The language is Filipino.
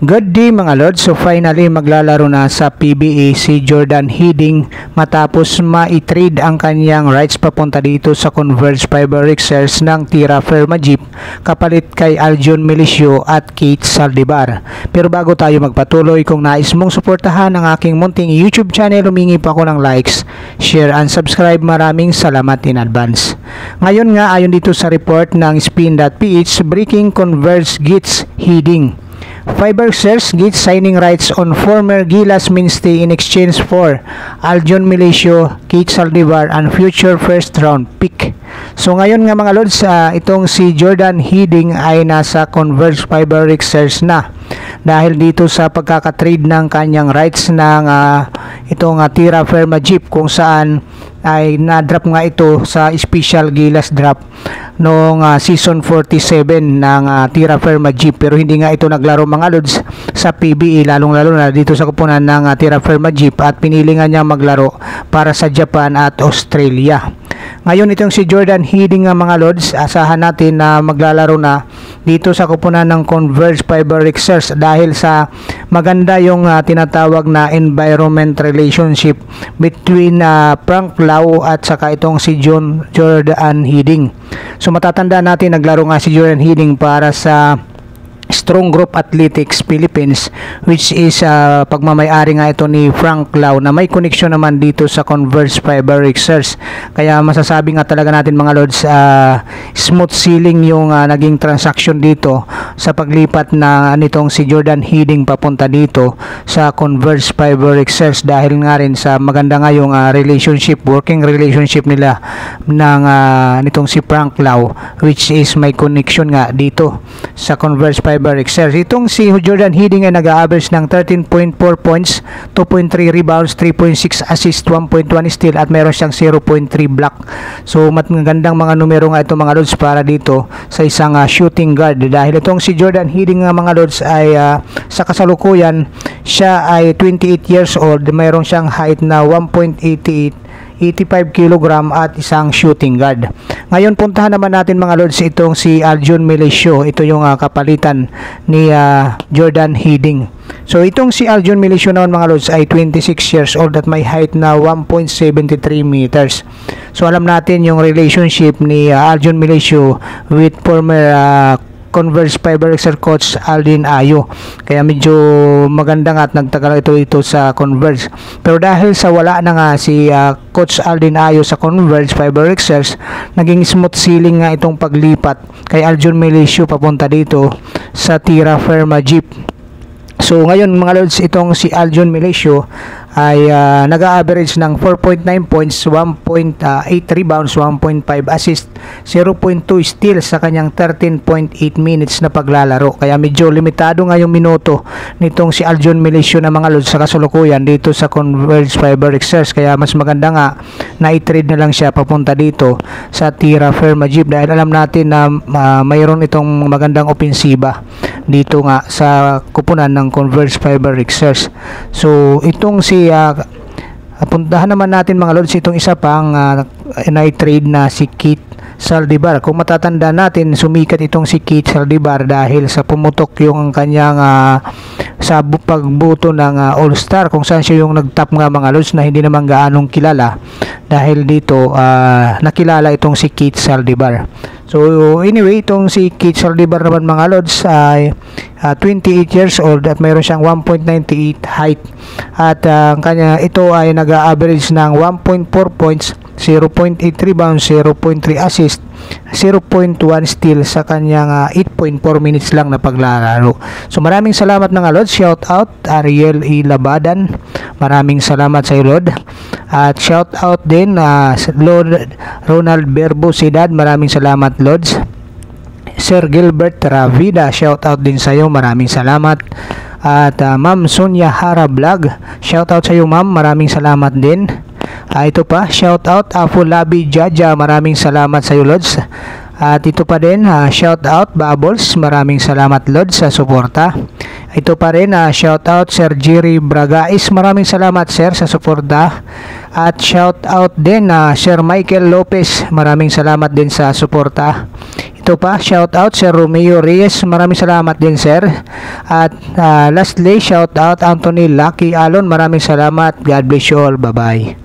Good day mga Lord. So finally maglalaro na sa PBA si Jordan Hiddink matapos ma-trade ang kanyang rights papunta dito sa Converge Fiber Rexers ng Tira Firma Jeep kapalit kay Aljon Milicio at Kate Saldivar. Pero bago tayo magpatuloy, kung nais mong suportahan ang aking munting YouTube channel, humingi pa ako ng likes, share and subscribe. Maraming salamat in advance. Ngayon nga, ayon dito sa report ng Spin.ph, breaking Converge gets Hiddink. Fiber Rexers gets signing rights on former Gilas mainstay in exchange for Aljon Milicio, Kate Saldivar, and future first round pick. So ngayon nga mga Lords, itong si Jordan Hiddink ay nasa Converge Fiber Rexers na dahil dito sa pagkakatrade ng kanyang rights ng itong Tira Firma Jeep, kung saan ay na-drop nga ito sa special Gilas drop noong season 47 ng Tira Firma Jeep, pero hindi nga ito naglaro mga Lods sa PBA, lalong-lalo na dito sa kupunan ng Tira Firma Jeep, at pinili nga niya maglaro para sa Japan at Australia. Ngayon itong si Jordan Hiddink nga mga Lods, asahan natin na maglalaro na dito sa kupunan ng Converge Fiber Rexers dahil sa maganda yung tinatawag na environment relationship between Frank Lau at saka itong si Jordan Hiddink. So matatanda natin naglaro nga si Jordan Hiddink para sa Strong Group Athletics Philippines, which is pagmamayari nga ito ni Frank Lau na may koneksyon naman dito sa Converge Fiber Rexers. Kaya masasabi nga talaga natin mga Lords, smooth sailing yung naging transaction dito sa paglipat na nitong si Jordan Hiddink papunta dito sa Converge Fiber Rexers, dahil nga rin sa maganda nga yung relationship, working relationship nila ng nitong si Frank Lau, which is may connection nga dito sa Converge Fiber Rexers. Itong si Jordan Hiddink ay nag-average ng 13.4 points, 2.3 rebounds, 3.6 assists, 1.1 steal at meron siyang 0.3 block. So magandang mga numero nga ito mga Lods para dito sa isang shooting guard, dahil itong si Jordan Hiddink nga mga Lods ay sa kasalukuyan siya ay 28 years old, meron siyang height na 85 kg at isang shooting guard. Ngayon puntahan naman natin mga Lords itong si Aljon Milicio. Ito yung kapalitan ni Jordan Hiddink. So itong si Aljon Milicio naman mga Lords ay 26 years old at may height na 1.73 meters. So alam natin yung relationship ni Aljon Milicio with former Converge Fiber Rexers coach Aldin Ayo, kaya medyo maganda nga at nagtagal ito sa Converge. Pero dahil sa wala na nga si coach Aldin Ayo sa Converge Fiber Rexers, naging smooth sailing nga itong paglipat kay Aljon Milicio papunta dito sa Tira Firma Jeep. So ngayon mga Lords, itong si Aljon Milicio ay nag-average ng 4.9 points, 1.8 rebounds, 1.5 assist, 0.2 steal sa kanyang 13.8 minutes na paglalaro. Kaya medyo limitado nga yung minuto nitong si Aljon Milicio na mga Lods sa kasalukuyan dito sa Converge Fiber Rexers. Kaya mas maganda nga na i-trade na lang siya papunta dito sa Tira Firma Jeep, dahil alam natin na mayroon itong magandang opensiba dito nga sa kupunan ng Converge Fiber Rexers. So itong si puntahan naman natin mga Lords itong isa pang na-trade na si Kate Saldivar. Kung matatanda natin, sumikat itong si Kate Saldivar dahil sa pumutok yung kanyang sa pagbuto ng All-Star, kung saan siya yung nag-top nga mga Lords na hindi naman gaanong kilala, dahil dito nakilala itong si Kate Saldivar. So anyway, itong si Kate Saldivar naman mga Lords ay 28 years old at mayroon siyang 1.98 height at kanya ito ay nag-average ng 1.4 points, 0.8 rebounds, 0.3 assist, 0.1 steal sa kanyang 8.4 minutes lang na paglalaro. So maraming salamat mga Lord. Shout out Ariel E. Labadan, maraming salamat sa iyo Lord. At shout out din Lord Ronald Berbo Sidad, maraming salamat Lords. Sir Gilbert Ravida, shout out din sa iyo, maraming salamat. At Ma'am Sonia Hara Vlog, shout out sa iyo ma'am, maraming salamat din. Ito pa, shout out Afulabi Jaja, maraming salamat sa iyo Lords. At ito pa din, shout out Bubbles, maraming salamat Lords sa suporta. Ito pa rin, shout out Sir Jerry Bragais, maraming salamat sir sa suporta. At shout out din na Sir Michael Lopez, maraming salamat din sa suporta. Ito pa, shout out Sir Romeo Reyes, maraming salamat din sir. At lastly, shout out Anthony Lucky Alon, maraming salamat. God bless you all, bye bye.